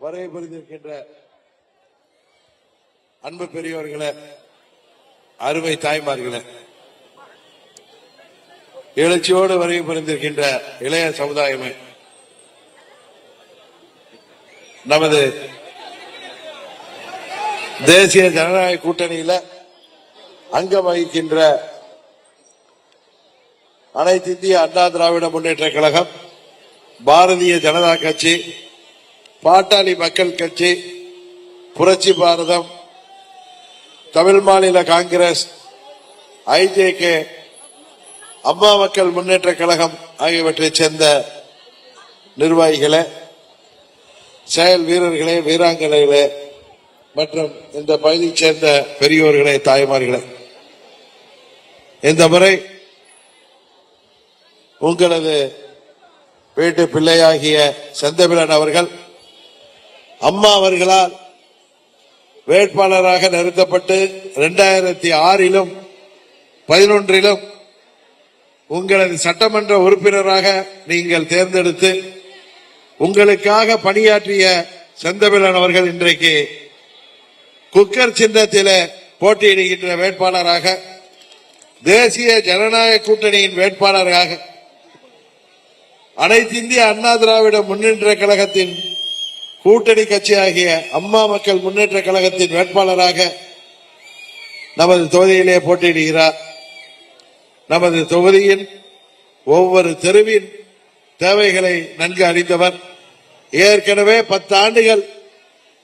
வருகை புரிந்திருக்கின்ற அன்பு பெரியோர்களே, அருமை தாய்மார்களே, எழுச்சியோடு வருகை புரிந்திருக்கின்ற இளைய சமுதாயமே, நமது தேசிய ஜனநாயக கூட்டணியில அங்கம் வகிக்கின்ற அனைத்து இந்திய அண்ணா திராவிட முன்னேற்ற கழகம், பாரதிய ஜனதா கட்சி, பாட்டாளி மக்கள் கட்சி, புரட்சி பாரதம், தமிழ் மாநில காங்கிரஸ், ஐஜேகே, அம்மா மக்கள் முன்னேற்ற கழகம் ஆகியவற்றைச் சேர்ந்த நிர்வாகிகளே, செயல் வீரர்களே, வீராங்கனைகளே மற்றும் இந்த பகுதியைச் சேர்ந்த பெரியோர்களே, தாய்மார்களே, இந்த முறை உங்களது வீட்டு பிள்ளையாகிய செந்தமிழன் அவர்கள் அம்மா அவர்களால் வேட்பாளராக நிறுத்தப்பட்டு 2006 11 உங்களது சட்டமன்ற உறுப்பினராக நீங்கள் தேர்ந்தெடுத்து உங்களுக்காக பணியாற்றிய செந்தமிழன் அவர்கள் இன்றைக்கு குக்கர் சின்னத்திலே போட்டியிடுகின்ற வேட்பாளராக, தேசிய ஜனநாயக கூட்டணியின் வேட்பாளராக, அனைத்து இந்திய அண்ணா திராவிட முன்னேற்ற கழகத்தின் கூட்டணி கட்சியாகிய அம்மா மக்கள் முன்னேற்ற கழகத்தின் வேட்பாளராக நமது தொகுதியிலே போட்டியிடுகிறார். நமது தொகுதியின் ஒவ்வொரு தெருவின் தேவைகளை நன்கு அறிந்தவர். ஏற்கனவே 10 ஆண்டுகள்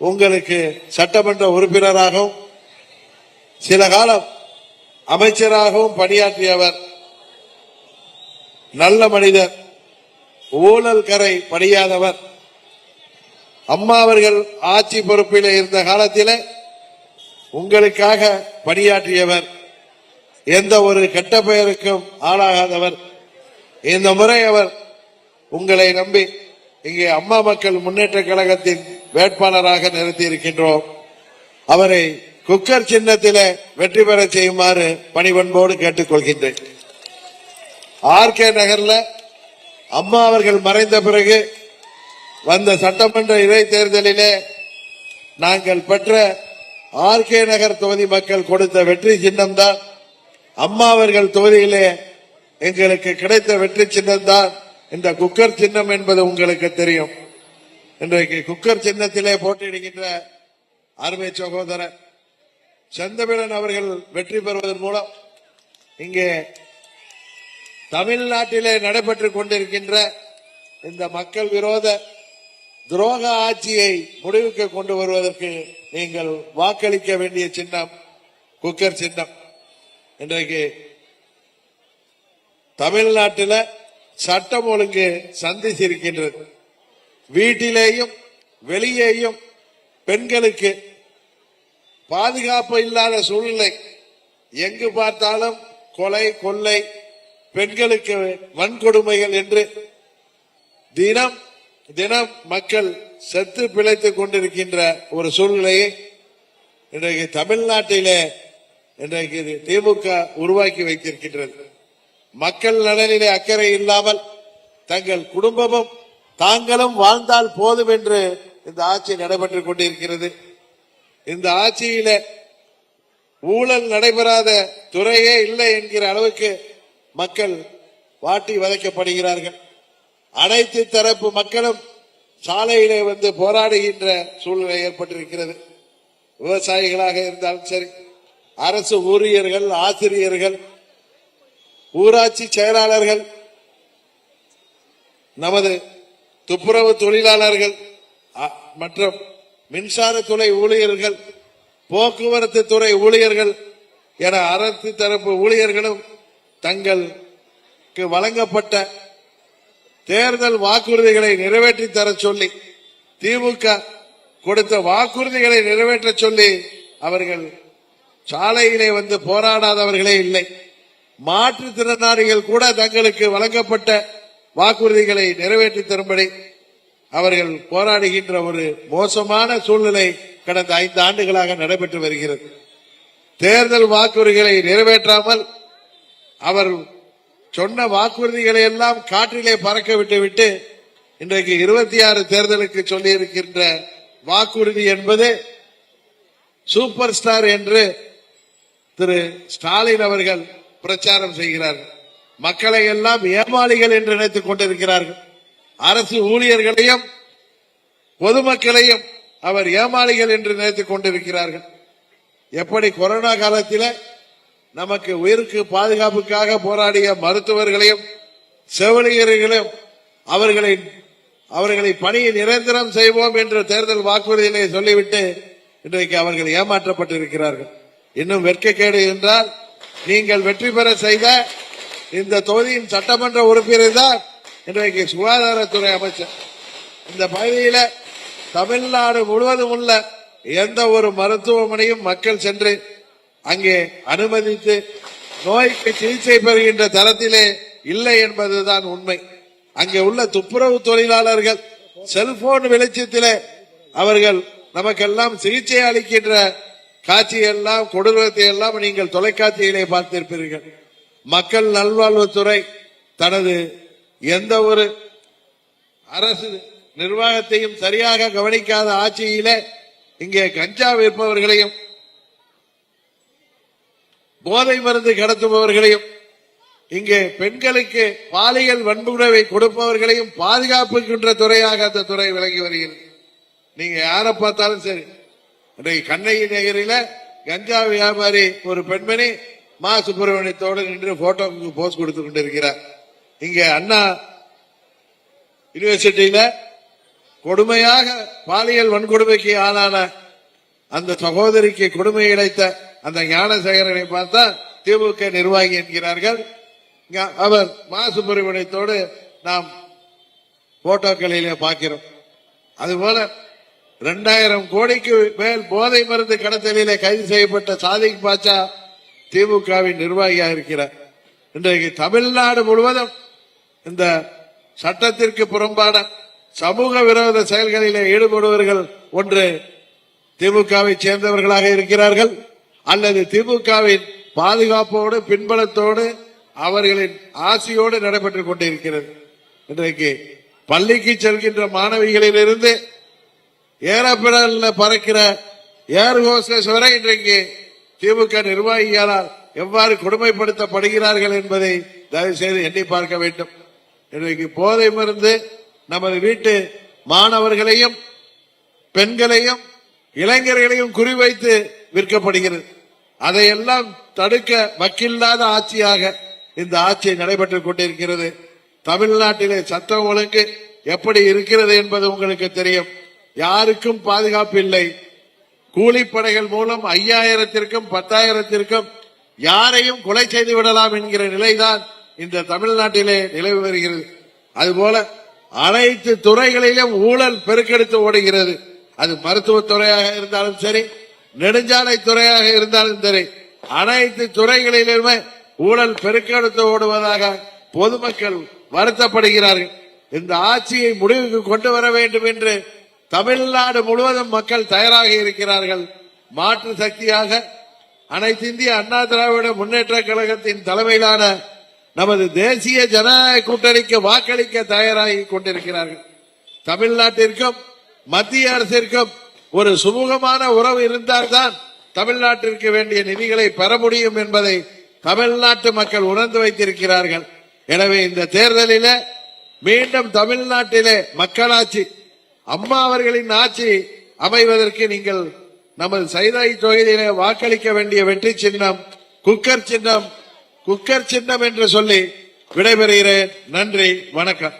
உங்களுக்கு சட்டமன்ற உறுப்பினராகவும் சில காலம் அமைச்சராகவும் பணியாற்றியவர். நல்ல மனிதர், ஊழல் கரை படியாதவர். அம்மா அவர்கள் ஆட்சி பொறுப்பில் இருந்த காலத்தில் உங்களுக்காக பணியாற்றியவர். எந்த ஒரு கெட்ட பெயருக்கும் ஆளாகாதவர். இந்த முறை அவர் உங்களை நம்பி இங்கே அம்மா மக்கள் முன்னேற்ற கழகத்தின் வேட்பாளராக நிறுத்தி இருக்கின்றோம். அவரை குக்கர் சின்னத்திலே வெற்றி பெற செய்யுமாறு பணிவன்போடு கேட்டுக்கொள்கின்றேன். ஆர்கே நகர்ல அம்மா அவர்கள் மறைந்த பிறகு வந்த சட்டமன்ற இடைத்தேர்தலிலே நாங்கள் பெற்ற ஆர்கே நகர் தொகுதி மக்கள் கொடுத்த வெற்றி சின்னம்தான் அம்மா அவர்கள் தொகுதியிலே எங்களுக்கு கிடைத்த வெற்றி சின்னம்தான் இந்த குக்கர் சின்னம் என்பது உங்களுக்கு தெரியும். இன்றைக்கு குக்கர் சின்னத்திலே போட்டியிடுகின்ற அருமை சகோதரர் செந்தமிழன் அவர்கள் வெற்றி பெறுவதன் மூலம் இங்கே தமிழ்நாட்டிலே நடைபெற்றுக் கொண்டிருக்கின்ற இந்த மக்கள் விரோத துரோக ஆட்சியை முடிவுக்கு கொண்டு வருவதற்கு நீங்கள் வாக்களிக்க வேண்டிய சின்னம் குக்கர் சின்னம். இன்றைக்கு தமிழ்நாட்டில் சட்டம் ஒழுங்கு சந்திச்சிருக்கின்றது. வீட்டிலேயும் வெளியேயும் பெண்களுக்கு பாதுகாப்பு இல்லாத சூழ்நிலை. எங்கு பார்த்தாலும் கொலை, கொள்ளை, பெண்களுக்கு வன்கொடுமைகள் என்று தினம் தினம் மக்கள் செத்து பிழைத்துக் கொண்டிருக்கின்ற ஒரு சூழ்நிலையை இன்றைக்கு தமிழ்நாட்டிலே இன்றைக்கு திமுக உருவாக்கி வைத்திருக்கின்றது. மக்கள் நலனிலே அக்கறை இல்லாமல் தங்கள் குடும்பமும் தாங்களும் வாழ்ந்தால் போதும் என்று இந்த ஆட்சி நடைபெற்றுக் கொண்டிருக்கிறது. இந்த ஆட்சியிலே ஊழல் நடைபெறாத துறையே இல்லை என்கிற அளவுக்கு மக்கள் வாட்டி வதைக்கப்படுகிறார்கள். அனைத்து தரப்பு மக்களும் சாலையிலே வந்து போராடுகின்ற சூழ்நிலை ஏற்பட்டிருக்கிறது. விவசாயிகளாக இருந்தாலும் சரி, அரசு ஊழியர்கள், ஆசிரியர்கள், ஊராட்சி செயலாளர்கள், நமது துப்புரவு தொழிலாளர்கள் மற்றும் மின்சாரத்துறை ஊழியர்கள், போக்குவரத்து துறை ஊழியர்கள் என அரசு தரப்பு ஊழியர்களும் தங்களுக்கு வழங்கப்பட்ட தேர்தல் வாக்குறுதிகளை நிறைவேற்றி தர சொல்லி, திமுக கொடுத்த வாக்குறுதிகளை நிறைவேற்ற சொல்லி அவர்கள் சாலையிலே வந்து போராடாதவர்களே இல்லை. மாற்றுத்திறனாளிகள் கூட தங்களுக்கு வழங்கப்பட்ட வாக்குறுதிகளை நிறைவேற்றி தரும்படி அவர்கள் போராடுகின்ற ஒரு மோசமான சூழ்நிலை கடந்த 5 ஆண்டுகளாக நடைபெற்று வருகிறது. தேர்தல் வாக்குறுதிகளை நிறைவேற்றாமல் அவர் சொன்ன வாக்குறுதிகளை எல்லாம் காற்றிலே பறக்க விட்டுவிட்டு இன்றைக்கு 26 தேர்தலுக்கு சொல்லி இருக்கின்ற வாக்குறுதி என்பது சூப்பர் ஸ்டார் என்று திரு ஸ்டாலின் அவர்கள் பிரச்சாரம் செய்கிறார்கள். மக்களை எல்லாம் ஏமாளிகள் என்று நினைத்துக் கொண்டிருக்கிறார்கள். அரசு ஊழியர்களையும் பொதுமக்களையும் அவர் ஏமாளிகள் என்று நினைத்துக் கொண்டிருக்கிறார்கள். எப்படி கொரோனா காலத்தில் நமக்கு உயிருக்கு பாதுகாப்புக்காக போராடிய மருத்துவர்களையும் செவிலியர்களையும் அவர்களை பணியை நிரந்தரம் செய்வோம் என்று தேர்தல் வாக்குறுதியிலே சொல்லிவிட்டு இன்றைக்கு அவர்கள் ஏமாற்றப்பட்டிருக்கிறார்கள். இன்னும் வெட்கக்கேடு என்றால் நீங்கள் வெற்றி பெற செய்த இந்த தொகுதியின் சட்டமன்ற உறுப்பினர் தான் இன்றைக்கு சுகாதாரத்துறை அமைச்சர். இந்த பகுதியில தமிழ்நாடு முழுவதும் உள்ள எந்த ஒரு மருத்துவமனையும் மக்கள் சென்று அங்கே அனுமதித்து நோய்க்கு சிகிச்சை பெறுகின்ற தரத்திலே இல்லை என்பதுதான் உண்மை. அங்கே உள்ள துப்புரவு தொழிலாளர்கள் செல்போன் வெளிச்சத்திலே அவர்கள் நமக்கெல்லாம் சிகிச்சை அளிக்கின்ற காட்சியெல்லாம் கொடூரத்தை எல்லாம் நீங்கள் தொலைக்காட்சியிலே பார்த்திருப்பீர்கள். மக்கள் நல்வாழ்வுத்துறை தனது எந்த ஒரு அரசு நிர்வாகத்தையும் சரியாக கவனிக்காத ஆட்சியிலே இங்கே கஞ்சா விற்பவர்களையும் போதை மருந்து கடத்துபவர்களையும் இங்கே பெண்களுக்கு பாலியல் வன்முறை கொடுப்பவர்களையும் பாதுகாப்புகின்ற துறையாக அந்த துறை விளங்கி வருகிறது. நீங்க யாரை பார்த்தாலும் சரி, இன்றைக்கு கண்ணகி நகரில கஞ்சா வியாபாரி ஒரு பெண்மணி மா சுப்பிரமணியத்தோடு நின்று போட்டோவுக்கு போஸ் கொடுத்து கொண்டிருக்கிறார். இங்க அண்ணா யூனிவர்சிட்டியில கொடுமையாக பாலியல் வன்கொடுமைக்கு ஆளான அந்த சகோதரிக்கு கொடுமை இழைத்த அந்த ஞானசேகரனை பார்த்தா திமுக நிர்வாகி என்கிறார்கள். அவர் மா சுப்பிரமணியத்தோடு நாம் போட்டோக்களிலே பார்க்கிறோம். அதுபோல 2000 கோடிக்கு மேல் போதை மருந்து கடத்தலிலே கைது செய்யப்பட்ட சாதிக் பாட்சா திமுகவின் நிர்வாகியாக இருக்கிறார். இன்றைக்கு தமிழ்நாடு முழுவதும் இந்த சட்டத்திற்கு புறம்பான சமூக விரோத செயல்களிலே ஈடுபடுவர்கள் ஒன்று திமுகவை சேர்ந்தவர்களாக இருக்கிறார்கள் அல்லது திமுகவின் பாதுகாப்போடு பின்பலத்தோடு அவர்களின் ஆசையோடு நடைபெற்றுக் கொண்டிருக்கிறது. இன்றைக்கு பள்ளிக்கு செல்கின்ற மாணவிகளிலிருந்து ஏரோப்ளேன்ல பறக்கிற ஏர் ஹோஸ்டஸ் வரை இன்றைக்கு திமுக நிர்வாகிகளால் எவ்வாறு கொடுமைப்படுத்தப்படுகிறார்கள் என்பதை தயவு செய்து எண்ணி பார்க்க வேண்டும். இன்றைக்கு போதை மருந்து நமது வீட்டு மாணவர்களையும் பெண்களையும் இளைஞர்களையும் குறிவைத்து விற்கப்படுகிறது. அதையெல்லாம் தடுக்க வக்கில்லாத ஆட்சியாக இந்த ஆட்சி நடைபெற்றுக் கொண்டிருக்கிறது. தமிழ்நாட்டிலே சட்டம் ஒழுங்கு எப்படி இருக்கிறது என்பது உங்களுக்கு தெரியும். யாருக்கும் பாதுகாப்பு இல்லை. கூலிப்படைகள் மூலம் 5000த்திற்கும் 10,000த்திற்கும் யாரையும் கொலை செய்து விடலாம் என்கிற நிலைதான் இந்த தமிழ்நாட்டிலே நிலவி வருகிறது. அதுபோல அனைத்து துறைகளிலும் ஊழல் பெருக்கெடுத்து ஓடுகிறது. அது மருத்துவத்துறையாக இருந்தாலும் சரி, நெடுஞ்சாலை துறையாக இருந்தாலும் சரி, அனைத்து துறைகளிலுமே ஊழல் பெருக்கெடுத்து ஓடுவதாக பொதுமக்கள் வருத்தப்படுகிறார்கள். இந்த ஆட்சியை முடிவுக்கு கொண்டு வர வேண்டும் என்று தமிழ்நாடு முழுவதும் மக்கள் தயாராக இருக்கிறார்கள். மாற்று சக்தியாக அனைத்து இந்திய அண்ணா திராவிட முன்னேற்ற கழகத்தின் தலைமையிலான நமது தேசிய ஜனநாயக கூட்டணிக்கு வாக்களிக்க தயாராகி கொண்டிருக்கிறார்கள். தமிழ்நாட்டிற்கும் மத்திய அரசிற்கும் ஒரு சுமூகமான உறவு இருந்தால்தான் தமிழ்நாட்டிற்கு வேண்டிய நிதிகளை பெற முடியும் என்பதை தமிழ்நாட்டு மக்கள் உணர்ந்து வைத்திருக்கிறார்கள். எனவே இந்த தேர்தலில் மீண்டும் தமிழ்நாட்டிலே மக்களாட்சி, அம்மா அவர்களின் ஆட்சி அமைவதற்கு நீங்கள் நமது சைதாய் தொகுதியிலே வாக்களிக்க வேண்டிய வெற்றி சின்னம் குக்கர் சின்னம் என்று சொல்லி விடைபெறுகிறேன். நன்றி, வணக்கம்.